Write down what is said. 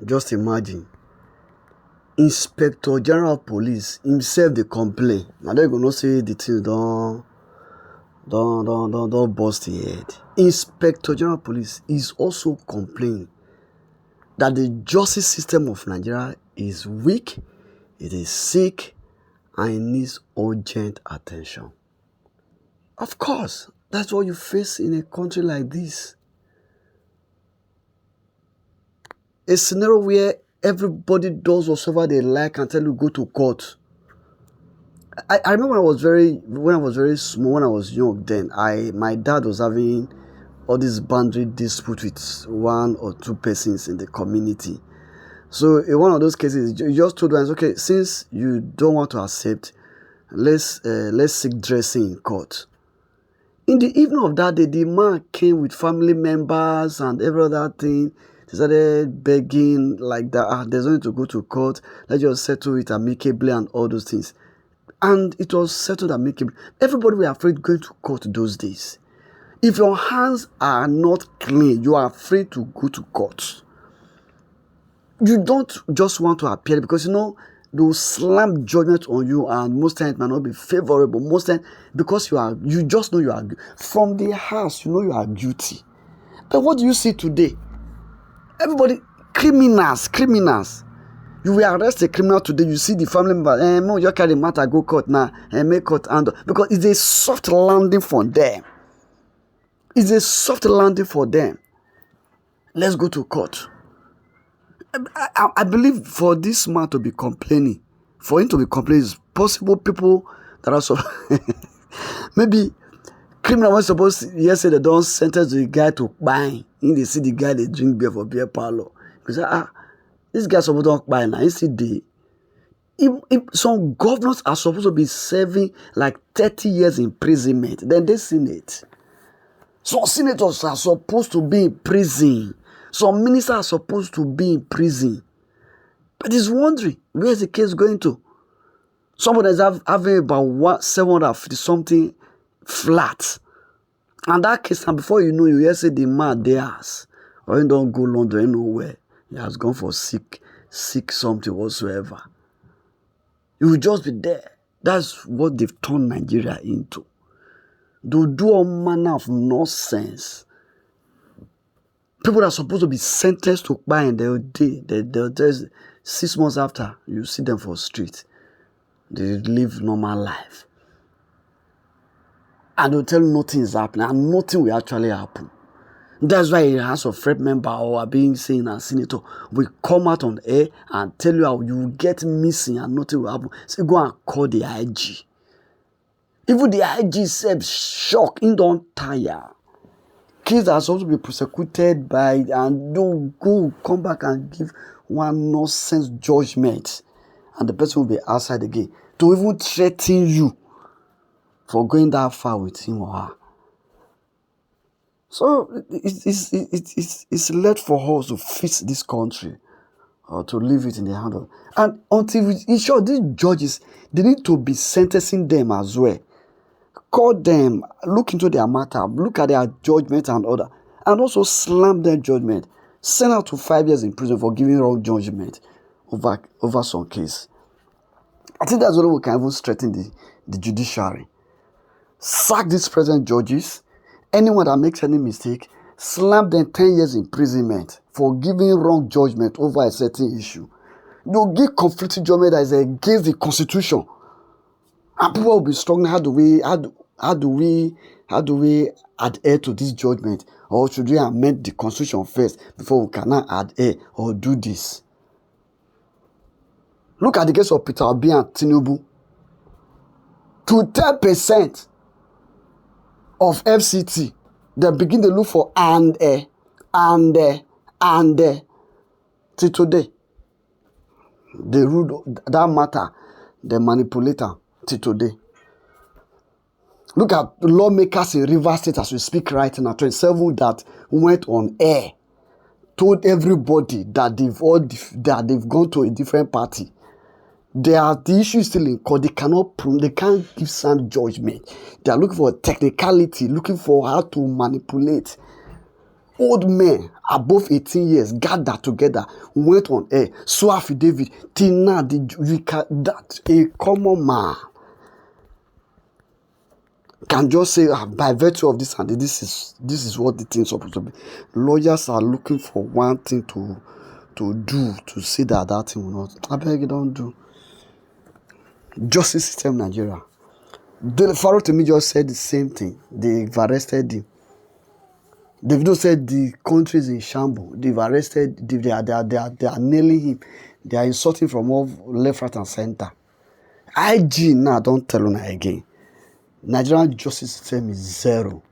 Just imagine. Inspector General of Police himself dey complain. Now they gonna say the things don't bust the head. Inspector General of Police is also complaining that the justice system of Nigeria is weak, it is sick, and it needs urgent attention. Of course, that's what you face in a country like this. A scenario where everybody does whatever they like until you go to court. I remember when I was very small, when I was young then, my dad was having all these boundary dispute with one or two persons in the community. So in one of those cases, you just told them, okay, since you don't want to accept, let's seek dressing in court. In the evening of that day, the man came with family members and every other thing. They started begging like that. There's no need to go to court. Let's just settle it amicably and all those things. And it was settled amicably. Everybody were afraid going to court those days. If your hands are not clean, you are afraid to go to court. You don't just want to appear because they'll slam judgment on you, and most times it might not be favorable. Most times because you just know you are from the house, you are guilty. But what do you see today? Everybody, criminals. You will arrest a criminal today. You see the family member, you carry matter, go court now, make court handle. Because it's a soft landing for them. Let's go to court. I believe for this man to be complaining, for him to be complaining, it's possible people that are so maybe criminal was supposed to say they don't sentence the guy to buy. In they see the guy they drink beer for beer parlor. Because this guy supposed to buy now. You see some governors are supposed to be serving like 30 years imprisonment. Then they senate. Some senators are supposed to be in prison. Some ministers are supposed to be in prison. But he's wondering, where's the case going to? Somebody is having about 750 something flat. And that case, and before you know, you hear say the man theirs. Or he don't go London nowhere. He has gone for sick something whatsoever. You will just be there. That's what they've turned Nigeria into. They'll do all manner of nonsense. People that are supposed to be sentenced to buy and they'll just 6 months after, you see them for street. They live normal life. And they'll tell you nothing is happening and nothing will actually happen. That's why a House of Rep member or being seen as senator will come out on air and tell you how you will get missing and nothing will happen. So go and call the IG. Even the IG said shock, he don't tire. Kids are supposed to be prosecuted by and don't go come back and give one nonsense judgment. And the person will be outside again to even threaten you for going that far with him or her. So it's left for us to fix this country or to leave it in the hand of. And until we ensure these judges, they need to be sentencing them as well. Call them, look into their matter, look at their judgment and order, and also slam their judgment. Send out to 5 years in prison for giving wrong judgment over some case. I think that's what we can even strengthen the judiciary. Sack these present judges. Anyone that makes any mistake, slam them 10 years imprisonment for giving wrong judgment over a certain issue. You give conflicting judgment that is against the constitution. And people will be struggling. How do we adhere to this judgment? Or should we amend the constitution first before we cannot adhere or do this? Look at the case of Peter Obi and Tinubu. To 10% of FCT, they begin to look for and till today. They ruled that matter, they manipulate them till today. Look at lawmakers in Rivers State as we speak right now, 27 that went on air, told everybody that they've gone to a different party. The issue is still in court. They can't give sound judgment. They are looking for technicality, looking for how to manipulate. Old men above 18 years gathered together, went on air, swore affidavit. Till now, that a common man can just say, by virtue of this and this is what the thing is supposed to be. Lawyers are looking for one thing to do to say that thing will not. I beg you, don't do. Justice system in Nigeria. Dele Farotimi just said the same thing. They've arrested him. Davido said the country is in shambles. They've arrested. They are nailing him. They are insulting from all left, right, and center. IG now don't tell you again. Nigerian justice system is zero.